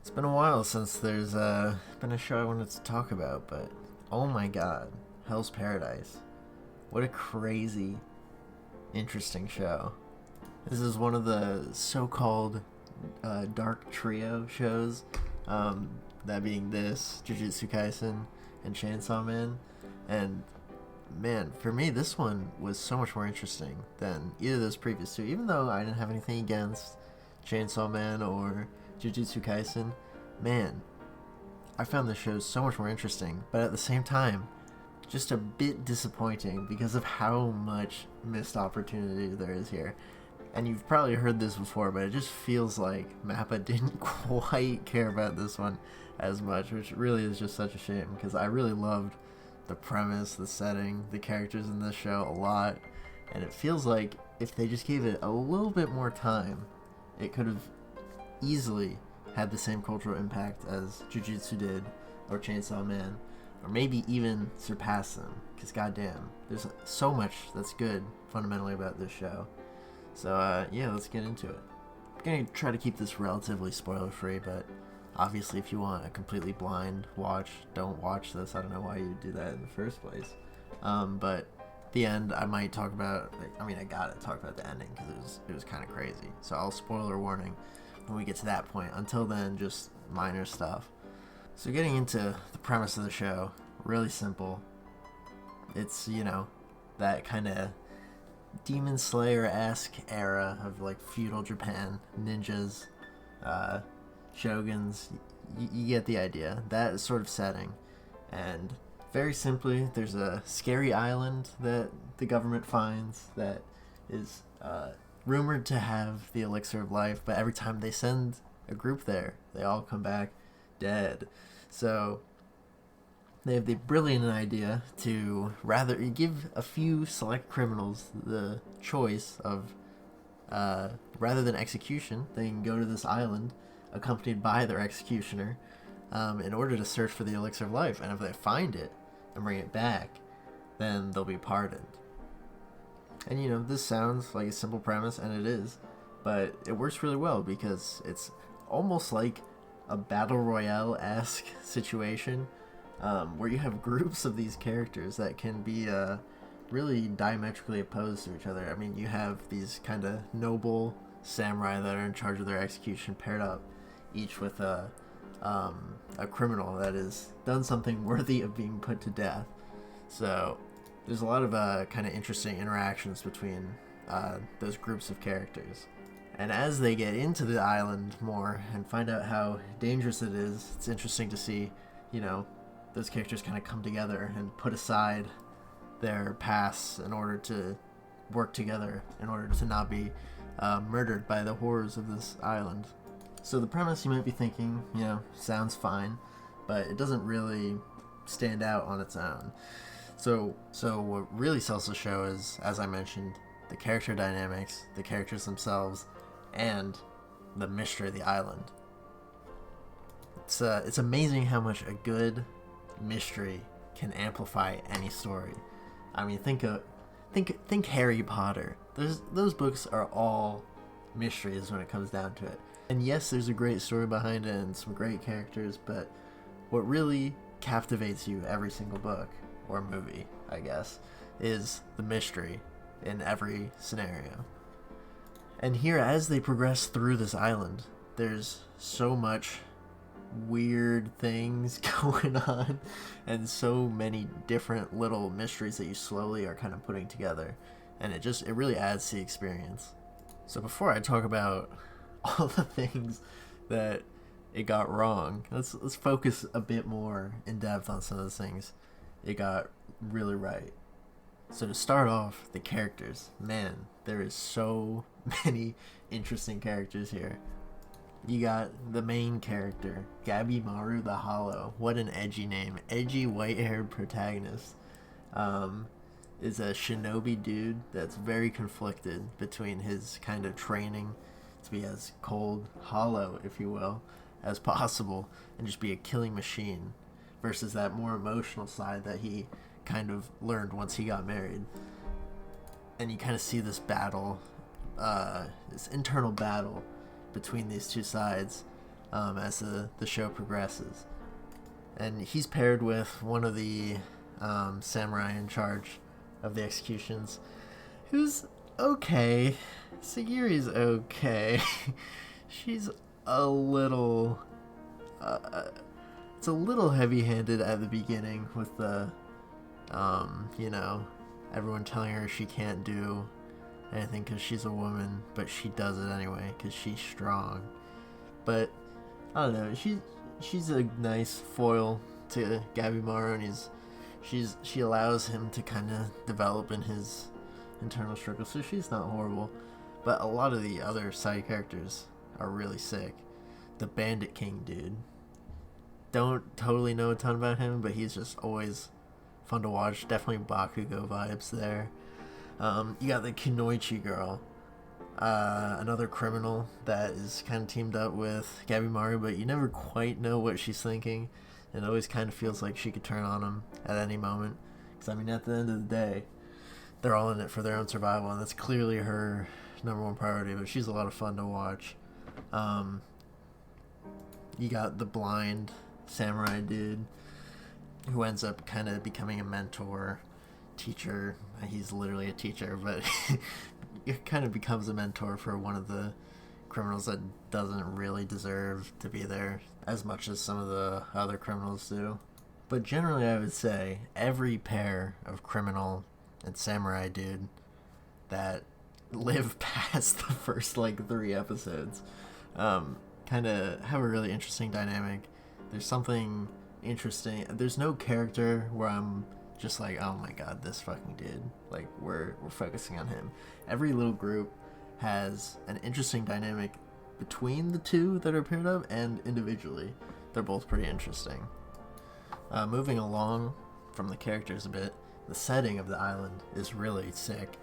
It's been a while since there's been a show I wanted to talk about, but oh my god, Hell's Paradise. What a crazy, interesting show. This is one of the so called dark trio shows, um, that being this, Jujutsu Kaisen, and Chainsaw Man. And man, for me, this one was so much more interesting than either of those previous two, even though I didn't have anything against Chainsaw Man or Jujutsu Kaisen. Man, I found the show so much more interesting, but at the same time, just a bit disappointing because of how much missed opportunity there is here. And you've probably heard this before, but it just feels like Mappa didn't quite care about this one as much, which really is just such a shame because I really loved the premise, the setting, the characters in this show a lot. And it feels like if they just gave it a little bit more time, it could have easily had the same cultural impact as Jujutsu did, or Chainsaw Man, or maybe even surpass them. Because goddamn, there's so much that's good fundamentally about this show. So yeah, let's get into it. I'm gonna try to keep this relatively spoiler free, but obviously if you want a completely blind watch, don't watch this. I don't know why you do that in the first place. But at the end, I might talk about. I gotta talk about the ending because it was kind of crazy. So I'll spoiler warning when we get to that point. Until then, just minor stuff. So getting into the premise of the show, really simple. It's, that kind of Demon Slayer-esque era of like feudal Japan, ninjas, shoguns. You get the idea. That sort of setting. And very simply, there's a scary island that the government finds that is rumored to have the elixir of life, but every time they send a group there, they all come back dead. So they have the brilliant idea to rather give a few select criminals the choice of, rather than execution, they can go to this island accompanied by their executioner, in order to search for the elixir of life. And if they find it and bring it back, then they'll be pardoned. And this sounds like a simple premise, and it is, but it works really well because it's almost like a battle royale-esque situation, where you have groups of these characters that can be really diametrically opposed to each other. I mean, you have these kind of noble samurai that are in charge of their execution paired up, each with a criminal that has done something worthy of being put to death. So there's a lot of kind of interesting interactions between those groups of characters. And as they get into the island more and find out how dangerous it is, it's interesting to see, those characters kind of come together and put aside their pasts in order to work together, in order to not be murdered by the horrors of this island. So the premise, you might be thinking, sounds fine, but it doesn't really stand out on its own. So what really sells the show is, as I mentioned, the character dynamics, the characters themselves, and the mystery of the island. It's amazing how much a good mystery can amplify any story. I mean, think Harry Potter. Those books are all mysteries when it comes down to it. And yes, there's a great story behind it and some great characters, but what really captivates you every single book, or movie, I guess, is the mystery in every scenario. And here, as they progress through this island, there's so much weird things going on and so many different little mysteries that you slowly are kind of putting together, and it really adds to the experience. So before I talk about all the things that it got wrong, let's focus a bit more in depth on some of those things it got really right. So to start off, the characters. Man, there is so many interesting characters here. You got the main character, Gabimaru the Hollow. What an edgy name. Edgy, white-haired protagonist. Is a shinobi dude that's very conflicted between his kind of training to be as cold, hollow, if you will, as possible, and just be a killing machine, versus that more emotional side that he kind of learned once he got married. And you kind of see this battle, this internal battle between these two sides, as the show progresses. And he's paired with one of the samurai in charge of the executions, who's okay. Sayuri's okay. She's a little... it's a little heavy-handed at the beginning with the, everyone telling her she can't do anything because she's a woman, but she does it anyway because she's strong. But, I don't know, she's a nice foil to Gabimaru, and she allows him to kind of develop in his internal struggle, so she's not horrible. But a lot of the other side characters are really sick. The Bandit King dude. Don't totally know a ton about him, but he's just always fun to watch. Definitely Bakugo vibes there. You got the Kunoichi girl. Another criminal that is kind of teamed up with Gabimaru, but you never quite know what she's thinking. It always kind of feels like she could turn on him at any moment. Because, I mean, at the end of the day, they're all in it for their own survival, and that's clearly her number one priority, but she's a lot of fun to watch. You got the blind samurai dude who ends up kind of becoming a mentor, teacher. He's literally a teacher, but it kind of becomes a mentor for one of the criminals that doesn't really deserve to be there as much as some of the other criminals do. But generally, I would say every pair of criminal and samurai dude that live past the first 3 episodes kind of have a really interesting dynamic. There's something interesting. There's no character where I'm just like, oh my god, this fucking dude. Like, we're focusing on him. Every little group has an interesting dynamic between the two that are paired up and individually. They're both pretty interesting. Moving along from the characters a bit, the setting of the island is really sick,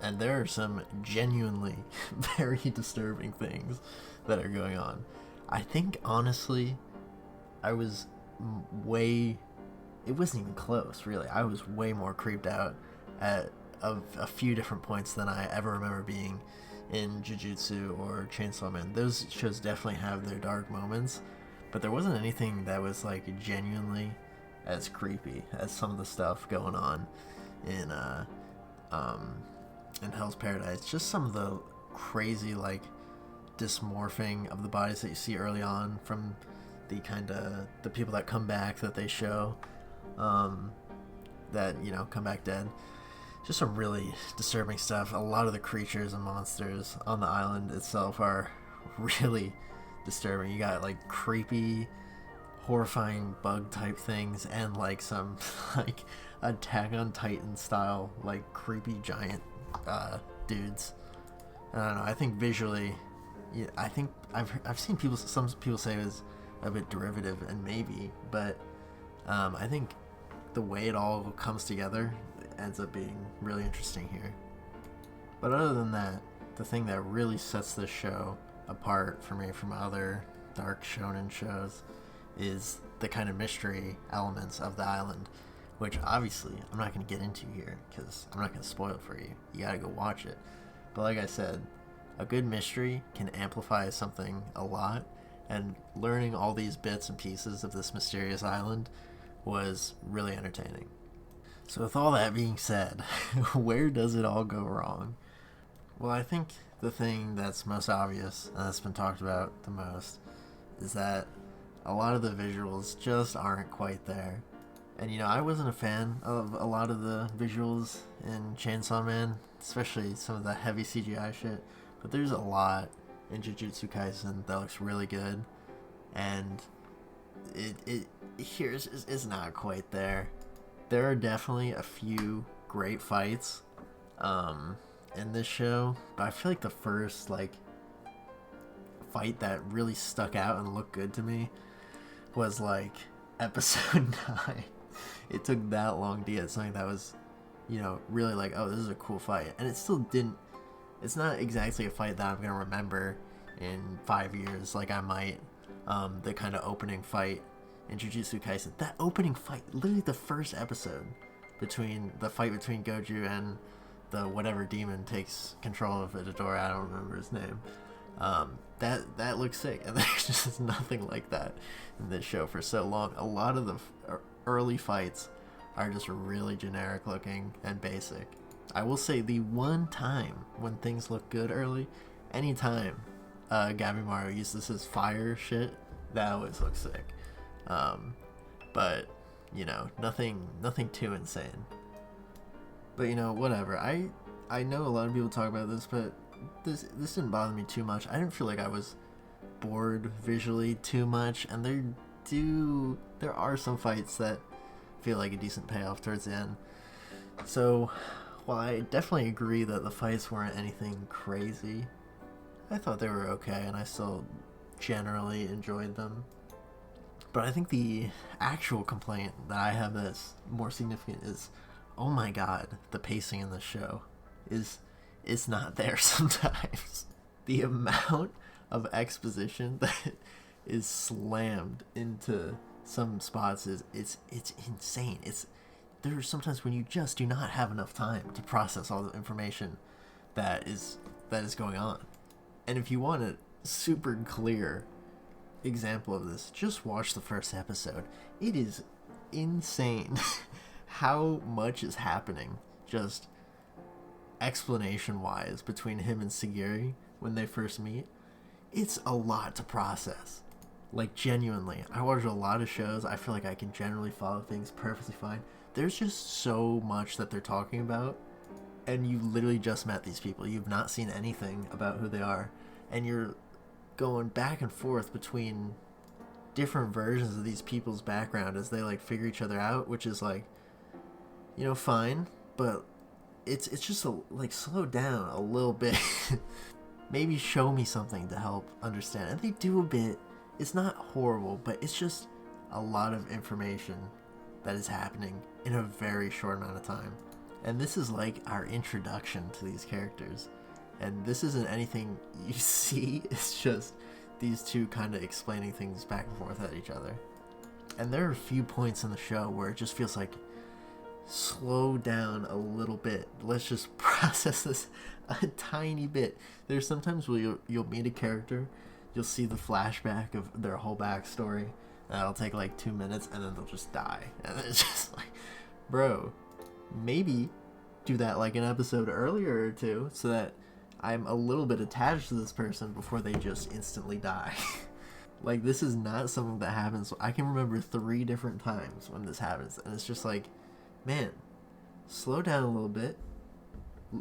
and there are some genuinely very disturbing things that are going on. I think, honestly, I was it wasn't even close, really. I was way more creeped out at a few different points than I ever remember being in Jujutsu or Chainsaw Man. Those shows definitely have their dark moments, but there wasn't anything that was genuinely as creepy as some of the stuff going on in Hell's Paradise. Just some of the crazy dysmorphing of the bodies that you see early on from the people that come back that they show, that come back dead. Just some really disturbing stuff. A lot of the creatures and monsters on the island itself are really disturbing. You got creepy, horrifying bug type things, and some Attack on Titan style creepy giant dudes. I don't know. I think visually, I think I've seen some people say it was a bit derivative, and maybe, but I think the way it all comes together ends up being really interesting here. But other than that, the thing that really sets this show apart for me from other dark shonen shows is the kind of mystery elements of the island, which obviously I'm not going to get into here because I'm not going to spoil it for you. You gotta go watch it. But like I said, a good mystery can amplify something a lot, and learning all these bits and pieces of this mysterious island was really entertaining. So with all that being said, where does it all go wrong? Well, I think the thing that's most obvious, and that's been talked about the most, is that a lot of the visuals just aren't quite there. And I wasn't a fan of a lot of the visuals in Chainsaw Man, especially some of the heavy CGI shit, but there's a lot in Jujutsu Kaisen that looks really good, and it here is not quite there. There are definitely a few great fights in this show, but I feel like the first fight that really stuck out and looked good to me was episode 9. It took that long to get something that was really oh, this is a cool fight, and it still didn't. It's not exactly a fight that I'm gonna remember in 5 years like I might the kind of opening fight in Jujutsu Kaisen. That opening fight, literally the first episode, between Goju and the whatever demon takes control of Itadori, I don't remember his name. That looks sick, and there's just nothing like that in this show for so long. A lot of the early fights are just really generic looking and basic. I will say the one time when things look good early, anytime Gabimaru uses his fire shit, that always looks sick. But nothing too insane. But whatever. I know a lot of people talk about this, but this didn't bother me too much. I didn't feel like I was bored visually too much, and there are some fights that feel like a decent payoff towards the end. So while I definitely agree that the fights weren't anything crazy, I thought they were okay, and I still generally enjoyed them. But I think the actual complaint that I have that's more significant is, oh my god, the pacing in this show is not there sometimes. The amount of exposition that is slammed into some spots it's insane. There are sometimes when you just do not have enough time to process all the information that is going on. And if you want a super clear example of this, just watch the first episode. It is insane how much is happening just explanation wise between him and Sagiri when they first meet. It's a lot to process. Like, genuinely, I watch a lot of shows. I feel like I can generally follow things perfectly fine. There's just so much that they're talking about, and you literally just met these people. You've not seen anything about who they are, and you're going back and forth between different versions of these people's background as they figure each other out, which is fine, but it's just slow down a little bit. Maybe show me something to help understand. And they do a bit. It's not horrible, but it's just a lot of information that is happening in a very short amount of time. And this is our introduction to these characters. And this isn't anything you see, it's just these two kind of explaining things back and forth at each other. And there are a few points in the show where it just feels like, slow down a little bit. Let's just process this a tiny bit. There's sometimes where you'll meet a character, you'll see the flashback of their whole backstory, and that'll take 2 minutes, and then they'll just die. And it's just bro, maybe do that an episode earlier or two, so that I'm a little bit attached to this person before they just instantly die. This is not something that happens. I can remember 3 different times when this happens, and it's just man, slow down a little bit.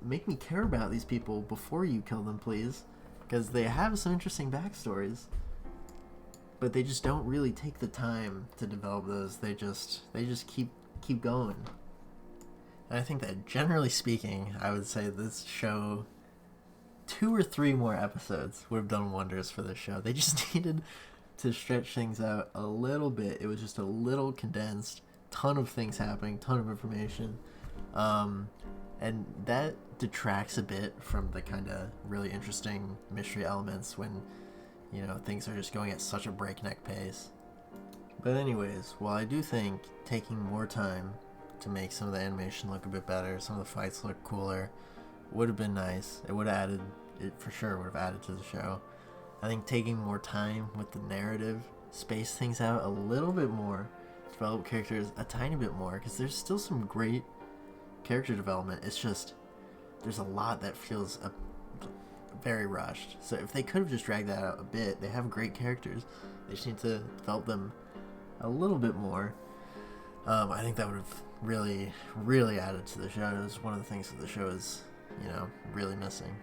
Make me care about these people before you kill them, please. Because they have some interesting backstories, but they just don't really take the time to develop those. They just keep going. And I think that, generally speaking, I would say this show, 2 or 3 more episodes would have done wonders for this show. They just needed to stretch things out a little bit. It was just a little condensed. Ton of things happening, ton of information, and that detracts a bit from the kind of really interesting mystery elements when things are just going at such a breakneck pace. But anyways, while I do think taking more time to make some of the animation look a bit better, some of the fights look cooler, would have been nice. It would have added, it for sure would have added to the show. I think taking more time with the narrative, space things out a little bit more, develop characters a tiny bit more, because there's still some great character development. It's just there's a lot that feels very rushed. So if they could have just dragged that out a bit, they have great characters. They just need to develop them a little bit more. I think that would have really added to the show. It was one of the things that the show is, really missing.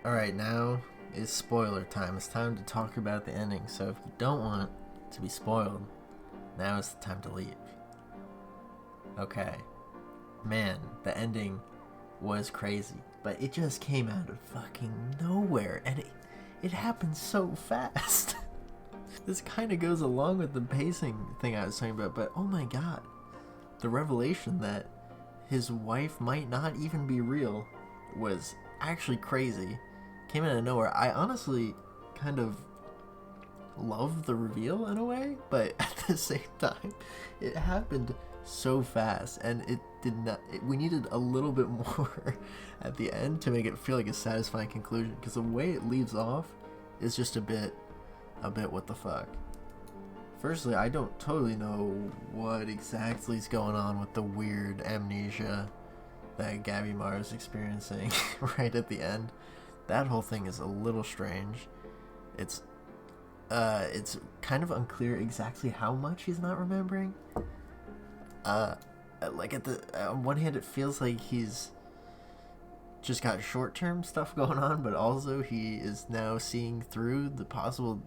Alright, now is spoiler time. It's time to talk about the ending. So if you don't want to be spoiled, now is the time to leave. Okay. Man, the ending was crazy. But it just came out of fucking nowhere. And it happened so fast. This kind of goes along with the pacing thing I was talking about. But oh my god. The revelation that his wife might not even be real was actually crazy. Came out of nowhere. I honestly kind of love the reveal in a way, but at the same time, it happened so fast, and it did not. We needed a little bit more at the end to make it feel like a satisfying conclusion, because the way it leaves off is just a bit what the fuck. Firstly, I don't totally know what exactly is going on with the weird amnesia that Gabby is experiencing right at the end. That whole thing is a little strange. It's kind of unclear exactly how much he's not remembering. Like on one hand, it feels like he's just got short-term stuff going on, but also he is now seeing through the possible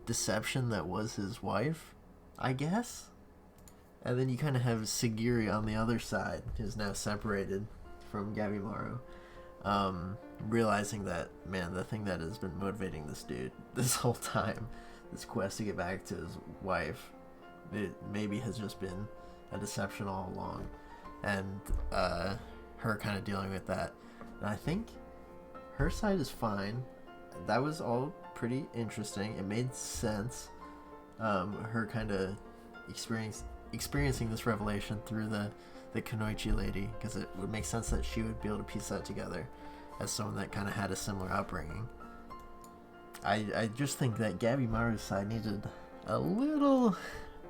deception that was his wife, I guess. And then you kind of have Sagiri on the other side, who's now separated from Gabimaru, realizing that, man, the thing that has been motivating this dude this whole time, this quest to get back to his wife, it maybe has just been a deception all along, and her kind of dealing with that. And I think her side is fine. That was all pretty interesting. It made sense. Her kind of experiencing this revelation through the Kunoichi lady, because it would make sense that she would be able to piece that together as someone that kind of had a similar upbringing. I just think that Gabimaru's side needed a little...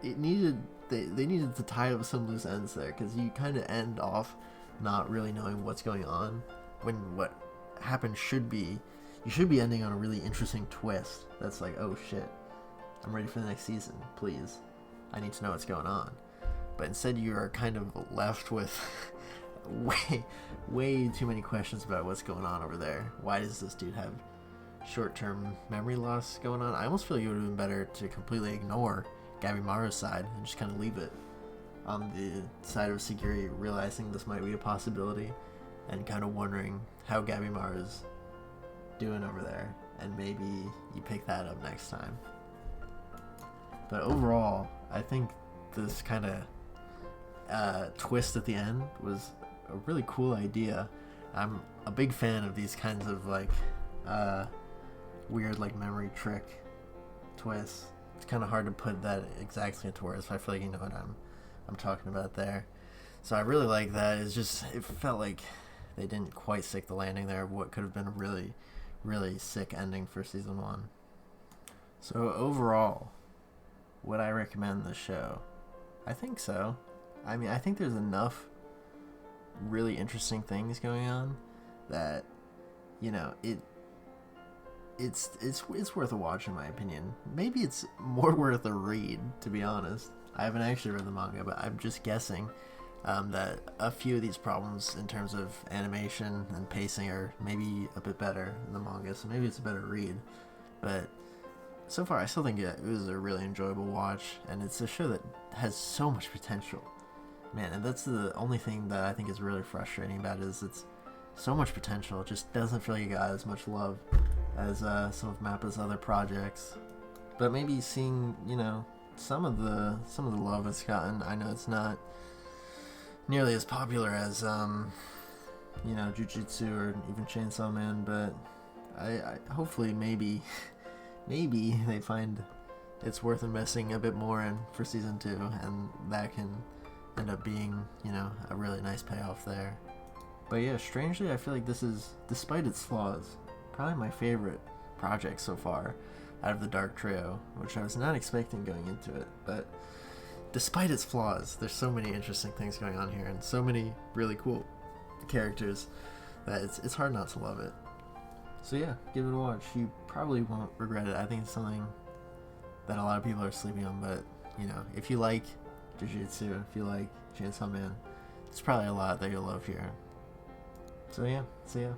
They needed to tie up some loose ends there, because you kind of end off not really knowing what's going on, when what happened should be... You should be ending on a really interesting twist that's like, oh shit, I'm ready for the next season, please. I need to know what's going on. But instead you are kind of left with way too many questions about what's going on over there. Why does this dude have short-term memory loss going on? I almost feel like it would have been better to completely ignore Gabimaru's side and just kind of leave it on the side of Sagiri realizing this might be a possibility and kind of wondering how Gabimaru's doing over there, and maybe you pick that up next time. But overall, I think this kind of twist at the end was a really cool idea. I'm a big fan of these kinds of like weird like memory trick twists. It's kind of hard to put that exactly into words, but I feel like you know what I'm talking about there. So I really like that. It's just, it felt like they didn't quite stick the landing there of what could have been a really sick ending for season 1. So overall, would I recommend this show? I think so. I mean, I think there's enough really interesting things going on that, you know, it's worth a watch in my opinion. Maybe it's more worth a read, to be honest. I haven't actually read the manga, but I'm just guessing that a few of these problems in terms of animation and pacing are maybe a bit better in the manga, so maybe it's a better read. But so far, I still think it was a really enjoyable watch, and it's a show that has so much potential. Man, and that's the only thing that I think is really frustrating about it, is it's so much potential. It just doesn't feel like it got as much love as some of Mappa's other projects. But maybe seeing, you know, some of the love it's gotten, I know it's not nearly as popular as you know, Jujutsu or even Chainsaw Man, but I hopefully maybe they find it's worth investing a bit more in for season 2, and that can end up being, you know, a really nice payoff there. But yeah, strangely, I feel like this is, despite its flaws, probably my favorite project so far out of the Dark Trio, which I was not expecting going into it. But despite its flaws, there's so many interesting things going on here, and so many really cool characters that it's hard not to love it. So yeah, give it a watch. You probably won't regret it. I think it's something that a lot of people are sleeping on, but, you know, if you like Jujutsu, if you like Chainsaw Man, there's probably a lot that you'll love here. So yeah, see ya.